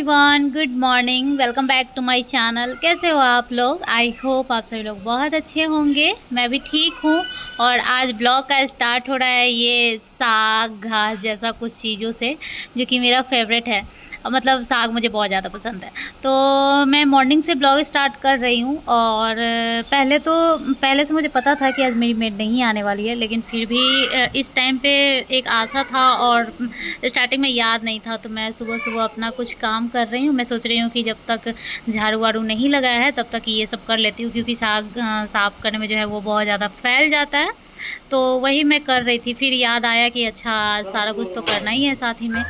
Everyone, good morning. Welcome back to my channel. कैसे हो आप लोग? आई होप आप सभी लोग बहुत अच्छे होंगे। मैं भी ठीक हूँ। और आज ब्लॉग का स्टार्ट हो रहा है ये साग घास जैसा कुछ चीज़ों से, जो कि मेरा फेवरेट है। मतलब साग मुझे बहुत ज़्यादा पसंद है। तो मैं मॉर्निंग से ब्लॉग स्टार्ट कर रही हूँ। और पहले से मुझे पता था कि आज मेरी मेड नहीं आने वाली है, लेकिन फिर भी इस टाइम पे एक आशा था और स्टार्टिंग में याद नहीं था। तो मैं सुबह सुबह अपना कुछ काम कर रही हूँ। मैं सोच रही हूँ कि जब तक झाड़ू वाड़ू नहीं लगाया है तब तक ये सब कर लेती हूँ, क्योंकि साग साफ़ करने में जो है वो बहुत ज़्यादा फैल जाता है। तो वही मैं कर रही थी, फिर याद आया कि अच्छा सारा कुछ तो करना ही है साथ ही में।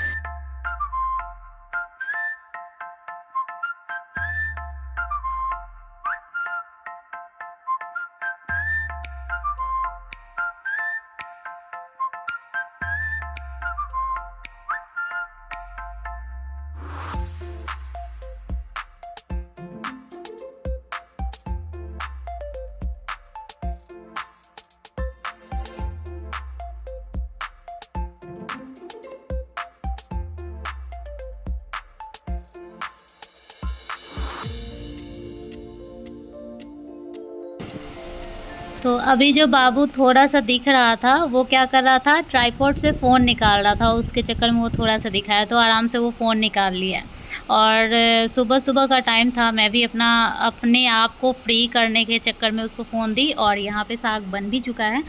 तो अभी जो बाबू थोड़ा सा दिख रहा था, वो क्या कर रहा था, ट्राइपॉड से फ़ोन निकाल रहा था। उसके चक्कर में वो थोड़ा सा दिखाया, तो आराम से वो फ़ोन निकाल लिया। और सुबह सुबह का टाइम था, मैं भी अपने आप को फ्री करने के चक्कर में उसको फ़ोन दी। और यहाँ पे साग बन भी चुका है।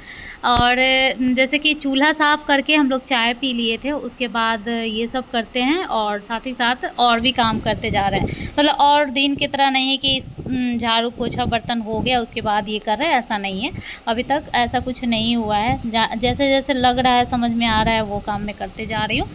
और जैसे कि चूल्हा साफ़ करके हम लोग चाय पी लिए थे, उसके बाद ये सब करते हैं और साथ ही साथ और भी काम करते जा रहे हैं। मतलब और दिन की तरह नहीं है कि झाड़ू पोछा बर्तन हो गया उसके बाद ये कर रहे हैं, ऐसा नहीं है। अभी तक ऐसा कुछ नहीं हुआ है। जैसे जैसे लग रहा है, समझ में आ रहा है, वो काम मैं करते जा रही हूँ।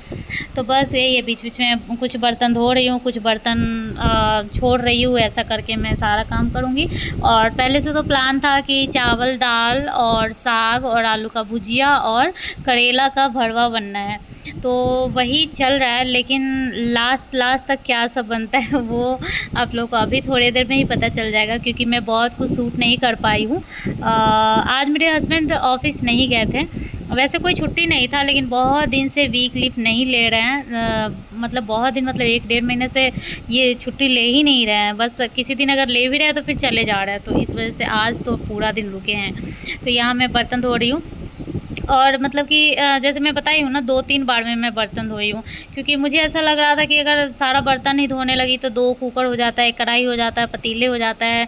तो बस यही है, बीच बीच में कुछ बर्तन धो रही हूँ, कुछ बर्तन छोड़ रही हूँ। ऐसा करके मैं सारा काम करूँगी। और पहले से तो प्लान था कि चावल दाल और साग और आलू का भुजिया और करेला का भरवा बनना है, तो वही चल रहा है। लेकिन लास्ट तक क्या सब बनता है वो आप लोग को अभी थोड़ी देर में ही पता चल जाएगा, क्योंकि मैं बहुत कुछ शूट नहीं कर पाई हूँ। आज मेरे हस्बैंड ऑफिस नहीं गए थे। वैसे कोई छुट्टी नहीं था, लेकिन बहुत दिन से वीक लीव नहीं ले रहे हैं। मतलब बहुत दिन, मतलब 1 डेढ़ महीने से ये छुट्टी ले ही नहीं रहे हैं। बस किसी दिन अगर ले भी रहे हैं तो फिर चले जा रहे हैं। तो इस वजह से आज तो पूरा दिन रुके हैं। तो यहाँ मैं बर्तन धो रही हूँ। और मतलब कि जैसे मैं बताई हूँ ना, 2-3 बार में मैं बर्तन धोई हूँ, क्योंकि मुझे ऐसा लग रहा था कि अगर सारा बर्तन ही धोने लगी तो 2 कुकर हो जाता है, कढ़ाई हो जाता है, पतीले हो जाता है,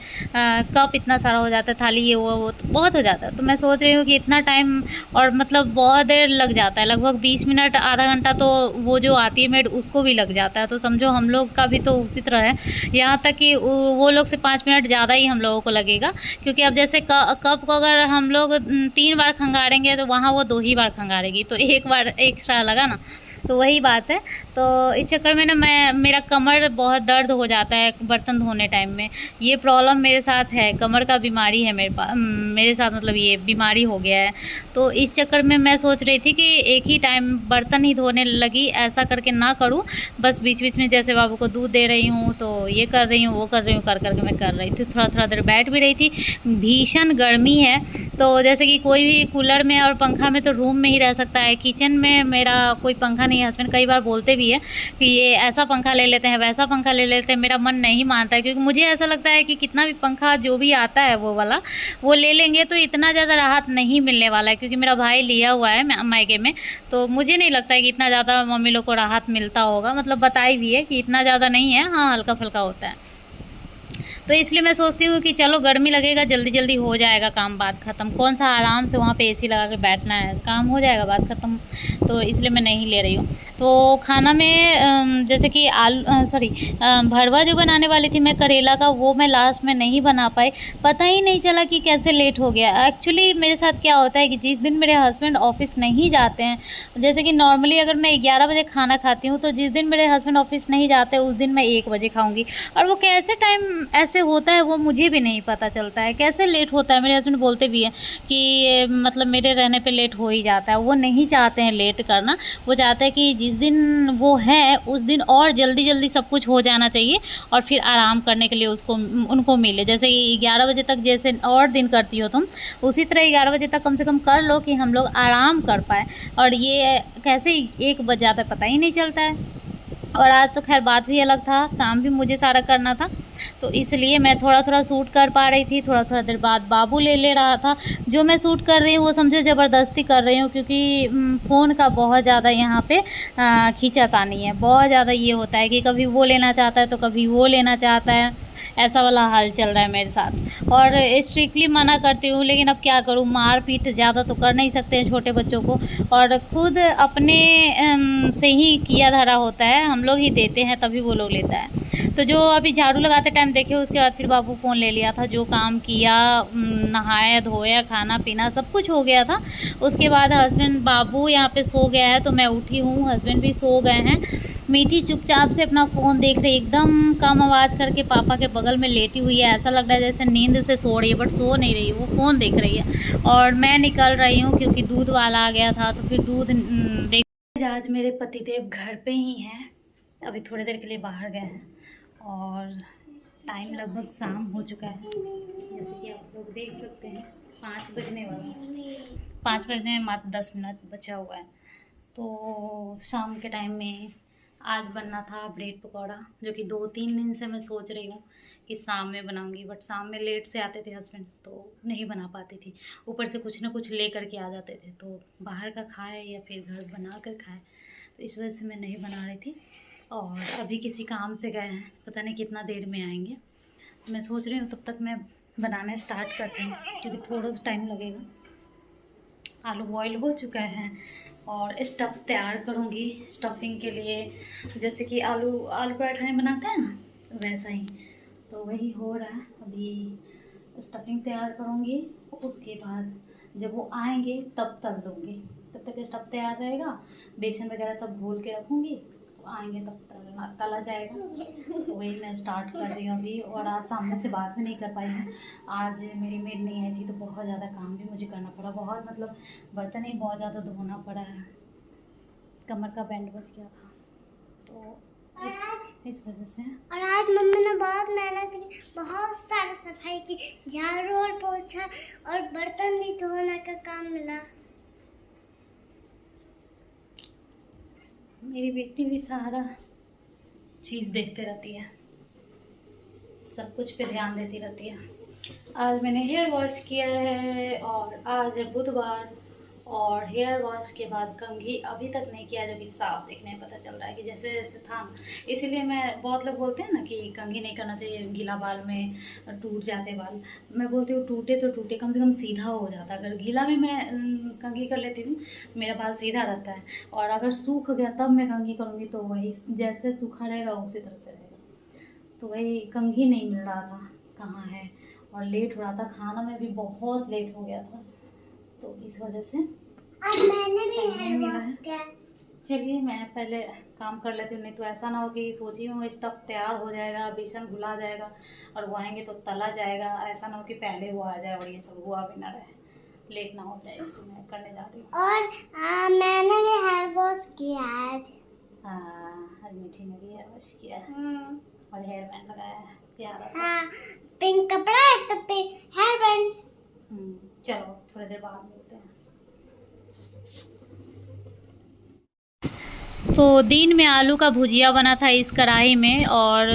कप इतना सारा हो जाता है, थाली ये वो तो बहुत हो जाता है। तो मैं सोच रही हूँ कि इतना टाइम और मतलब बहुत देर लग जाता है, लगभग 20 मिनट आधा घंटा तो वो जो आती है मेड उसको भी लग जाता है। तो समझो हम लोग का भी तो उसी तरह है, यहाँ तक कि वो लोग से 5 मिनट ज़्यादा ही हम लोगों को लगेगा। क्योंकि अब जैसे कप को अगर हम लोग 3 बार खंगारेंगे तो वहाँ वो 2 ही बार खंगारेगी, तो 1 बार एक्स्ट्रा लगा ना। तो वही बात है। तो इस चक्कर में ना मेरा कमर बहुत दर्द हो जाता है बर्तन धोने टाइम में। ये प्रॉब्लम मेरे साथ है, कमर का बीमारी है मेरे साथ, मतलब ये बीमारी हो गया है। तो इस चक्कर में मैं सोच रही थी कि एक ही टाइम बर्तन ही धोने लगी, ऐसा करके ना करूँ। बस बीच बीच में जैसे बाबू को दूध दे रही हूँ तो ये कर रही हूँ, वो कर रही हूँ, कर करके मैं कर रही थी। थोड़ा देर बैठ भी रही थी। भीषण गर्मी है, तो जैसे कि कोई भी कूलर में और पंखा में तो रूम में ही रह सकता है। किचन में मेरा कोई पंखा नहीं है। हस्बैंड कई बार बोलते भी है कि ये ऐसा पंखा ले लेते हैं, वैसा पंखा ले लेते हैं। मेरा मन नहीं मानता है, क्योंकि मुझे ऐसा लगता है कि कितना भी पंखा जो भी आता है वो वाला वो ले लेंगे तो इतना ज़्यादा राहत नहीं मिलने वाला है। क्योंकि मेरा भाई लिया हुआ है मायके में, तो मुझे नहीं लगता है कि इतना ज़्यादा मम्मी लोग को राहत मिलता होगा। मतलब बताई भी है कि इतना ज़्यादा नहीं है, हाँ हल्का फुल्का होता है। तो इसलिए मैं सोचती हूँ कि चलो गर्मी लगेगा, जल्दी जल्दी हो जाएगा काम, बात ख़त्म। कौन सा आराम से वहाँ पे एसी लगा के बैठना है, काम हो जाएगा, बात ख़त्म। तो इसलिए मैं नहीं ले रही हूँ। तो खाना में जैसे कि भरवा जो बनाने वाली थी मैं करेला का, वो मैं लास्ट में नहीं बना पाई। पता ही नहीं चला कि कैसे लेट हो गया। एक्चुअली मेरे साथ क्या होता है कि जिस दिन मेरे हस्बैंड ऑफिस नहीं जाते हैं, जैसे कि नॉर्मली अगर मैं 11 बजे खाना खाती हूँ, तो जिस दिन मेरे हस्बैंड ऑफिस नहीं जाते उस दिन मैं 1 बजे खाऊँगी। और वो कैसे टाइम ऐसे होता है वो मुझे भी नहीं पता चलता है, कैसे लेट होता है। मेरे हस्बैंड बोलते भी हैं कि मतलब मेरे रहने पे लेट हो ही जाता है। वो नहीं चाहते हैं लेट करना, वो चाहते हैं कि जिस दिन वो है उस दिन और जल्दी जल्दी सब कुछ हो जाना चाहिए, और फिर आराम करने के लिए उनको मिले। जैसे 11 बजे तक जैसे और दिन करती हो तुम, उसी तरह 11 बजे तक कम से कम कर लो कि हम लोग आराम कर पाए। और ये कैसे 1 बज जाता है पता ही नहीं चलता है। और आज तो खैर बात भी अलग था, काम भी मुझे सारा करना था, तो इसलिए मैं थोड़ा-थोड़ा शूट कर पा रही थी। थोड़ा-थोड़ा देर बाद बाबू ले ले रहा था। जो मैं शूट कर रही हूँ वो समझो ज़बरदस्ती कर रही हूँ, क्योंकि फ़ोन का बहुत ज़्यादा यहाँ पे खींचातानी है। बहुत ज़्यादा ये होता है कि कभी वो लेना चाहता है तो कभी वो लेना चाहता है, ऐसा वाला हाल चल रहा है मेरे साथ। और स्ट्रिक्टली मना करती हूँ, लेकिन अब क्या करूँ, मार-पीट ज़्यादा तो कर नहीं सकते हैं छोटे बच्चों को, और खुद अपने से ही किया धरा होता है, हम लोग ही देते हैं तभी वो लोग लेता है। तो जो अभी झाड़ू लगाते टाइम देखे, उसके बाद फिर बाबू फ़ोन ले लिया था। जो काम किया, नहाया धोया, खाना पीना सब कुछ हो गया था। उसके बाद हस्बैंड, बाबू यहाँ पे सो गया है तो मैं उठी हूँ, हस्बैंड भी सो गए हैं। मीठी चुपचाप से अपना फ़ोन देख रही, एकदम कम आवाज़ करके पापा के बगल में लेटी हुई है। ऐसा लग रहा है जैसे नींद से सो रही है, बट सो नहीं रही है, वो फ़ोन देख रही है। और मैं निकल रही हूँ क्योंकि दूध वाला आ गया था, तो फिर दूध देख। आज मेरे पतिदेव घर पे ही हैं, अभी थोड़ी देर के लिए बाहर गए हैं और टाइम लगभग शाम हो चुका है। जैसे कि आप लोग देख सकते हैं 5 बजने वाला है, 5 बजने में मात्र 10 मिनट बचा हुआ है। तो शाम के टाइम में आज बनना था ब्रेड पकौड़ा, जो कि 2-3 दिन से मैं सोच रही हूँ कि शाम में बनाऊंगी, बट शाम में लेट से आते थे हस्बैंड तो नहीं बना पाती थी। ऊपर से कुछ ना कुछ ले करके आ जाते थे, तो बाहर का खाए या फिर घर बना कर खाए, तो इस वजह से मैं नहीं बना रही थी। और अभी किसी काम से गए हैं, पता नहीं कितना देर में आएंगे। मैं सोच रही हूँ तब तक मैं बनाना स्टार्ट करती हूँ, क्योंकि थोड़ा सा टाइम लगेगा। आलू बॉईल हो चुका है और स्टफ़ तैयार करूँगी स्टफिंग के लिए। जैसे कि आलू पराठा में बनाते हैं ना, वैसा ही, तो वही हो रहा है। अभी स्टफिंग तैयार करूँगी, उसके बाद जब वो आएंगे तब तल दूँगी। तब तक स्टफ़ तैयार रहेगा, बेसन वगैरह सब घोल के रखूँगी, तो आएंगे तब तला जाएगा। तो वही मैं स्टार्ट कर रही हूँ अभी। और आज सामने से बात भी नहीं कर पाई हूँ, आज मेरी मेड नहीं आई थी, तो बहुत ज़्यादा काम भी मुझे करना पड़ा। बहुत मतलब बर्तन ही बहुत ज़्यादा धोना पड़ा है, कमर का बैंड बच गया था, तो इस वजह से। और आज मम्मी ने बहुत मेहनत की, बहुत सारी सफाई की, झाड़ू और पोछा और बर्तन भी धोने का काम मिला। मेरी बेटी भी सारा चीज़ देखते रहती है, सब कुछ पे ध्यान देती रहती है। आज मैंने हेयर वॉश किया है और आज है बुधवार, और हेयर वॉश के बाद कंघी अभी तक नहीं किया, जब साफ देखने में पता चल रहा है कि जैसे जैसे था। इसीलिए मैं, बहुत लोग बोलते हैं ना कि कंघी नहीं करना चाहिए, गीला बाल में टूट जाते बाल। मैं बोलती हूँ टूटे तो टूटे, कम से कम सीधा हो जाता। अगर गीला में मैं कंघी कर लेती हूँ, मेरा बाल सीधा रहता है, और अगर सूख गया तब मैं कंघी करूँगी तो वही जैसे सूखा रहेगा उसी तरह से रहेगा। तो वही कंघी नहीं मिल रहा था, कहाँ है, और लेट हो रहा था, खाना में भी बहुत लेट हो गया था, तो इस वजह से आज मैंने भी हेयर वॉश किया। चलिए मैं पहले काम कर लेती हूँ, नहीं तो ऐसा ना हो कि सोची हूँ स्टफ़ तैयार हो जाएगा, बेसन घुला जाएगा और वो आएंगे तो तला जाएगा। ऐसा ना हो कि पहले वो आ जाए और ये सब हुआ भी ना रहे, लेट ना हो जाए, इसलिए मैं करने जा रही हूँ। और मैंने भी हेयर वॉश किया आज। हाँ, आज मीठी ने भी हेयर वॉश किया है और हेयर बैंड लगाया है प्यारा सा। हाँ, पिंक कपड़ा है तो हेयर बैंड। चलो थोड़ी देर बाद मिलते हैं। तो दिन में आलू का भुजिया बना था इस कढ़ाई में, और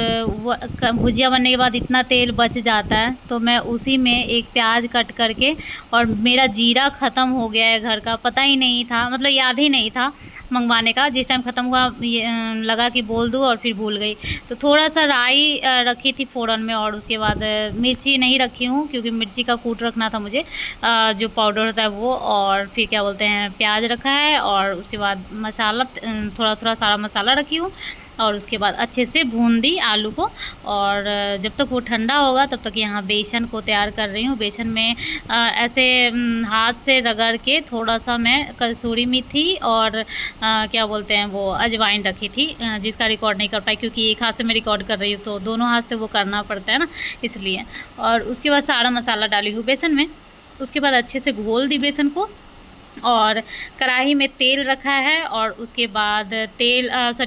भुजिया बनने के बाद इतना तेल बच जाता है, तो मैं उसी में एक प्याज कट करके, और मेरा जीरा ख़त्म हो गया है घर का, पता ही नहीं था, मतलब याद ही नहीं था मंगवाने का। जिस टाइम ख़त्म हुआ लगा कि बोल दूँ और फिर भूल गई। तो थोड़ा सा राई रखी थी फ़ोरन में, और उसके बाद मिर्ची नहीं रखी हूँ क्योंकि मिर्ची का कूट रखना था मुझे, जो पाउडर होता है वो। और फिर क्या बोलते हैं, प्याज रखा है, और उसके बाद मसाला थोड़ा थोड़ा सारा मसाला रखी हूँ, और उसके बाद अच्छे से भून दी आलू को। और जब तक वो ठंडा होगा तब तक यहाँ बेसन को तैयार कर रही हूँ। बेसन में ऐसे हाथ से रगड़ के थोड़ा सा मैं कसूरी मेथी और क्या बोलते हैं वो अजवाइन रखी थी, जिसका रिकॉर्ड नहीं कर पाई क्योंकि एक हाथ से मैं रिकॉर्ड कर रही हूँ, तो दोनों हाथ से वो करना पड़ता है ना, इसलिए। और उसके बाद सारा मसाला डाली हूँ बेसन में। उसके बाद अच्छे से घोल दी बेसन को, और कढ़ाई में तेल रखा है और उसके बाद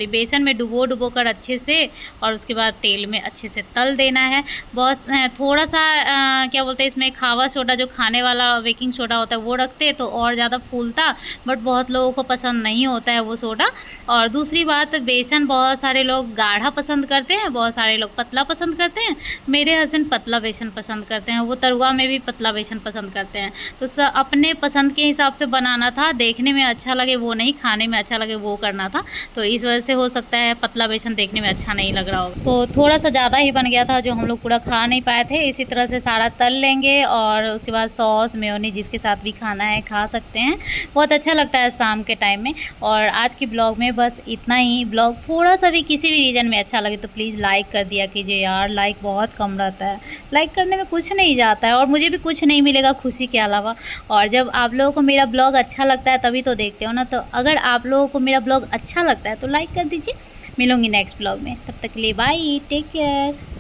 बेसन में डुबो कर अच्छे से, और उसके बाद तेल में अच्छे से तल देना है। बहुत थोड़ा सा क्या बोलते हैं इसमें खावा सोडा, जो खाने वाला बेकिंग सोडा होता है वो रखते तो और ज़्यादा फूलता, बट बहुत लोगों को पसंद नहीं होता है वो सोडा। और दूसरी बात, बेसन बहुत सारे लोग गाढ़ा पसंद करते हैं, बहुत सारे लोग पतला पसंद करते हैं। मेरे हस्बैंड पतला बेसन पसंद करते हैं, वो तरुआ में भी पतला बेसन पसंद करते हैं। तो अपने पसंद के हिसाब से बनाना था, देखने में अच्छा लगे वो नहीं, खाने में अच्छा लगे वो करना था। तो इस वजह से हो सकता है पतला बेसन देखने में अच्छा नहीं लग रहा हो, तो थोड़ा सा ज़्यादा ही बन गया था जो हम लोग पूरा खा नहीं पाए थे। इसी तरह से सारा तल लेंगे और उसके बाद सॉस मेयोनीज जिसके साथ भी खाना है खा सकते हैं। बहुत अच्छा लगता है शाम के टाइम में। और आज की ब्लॉग में बस इतना ही। ब्लॉग थोड़ा सा भी किसी भी रीज़न में अच्छा लगे तो प्लीज़ लाइक कर दिया कीजिए यार, लाइक बहुत कम रहता है, लाइक करने में कुछ नहीं जाता है और मुझे भी कुछ नहीं मिलेगा खुशी के अलावा। और जब आप लोगों को मेरा ब्लॉग अच्छा लगता है तभी तो देखते हो ना, तो अगर आप लोगों को मेरा ब्लॉग अच्छा लगता है तो लाइक कर दीजिए। मिलूंगी नेक्स्ट ब्लॉग में, तब तक के लिए बाय, टेक केयर।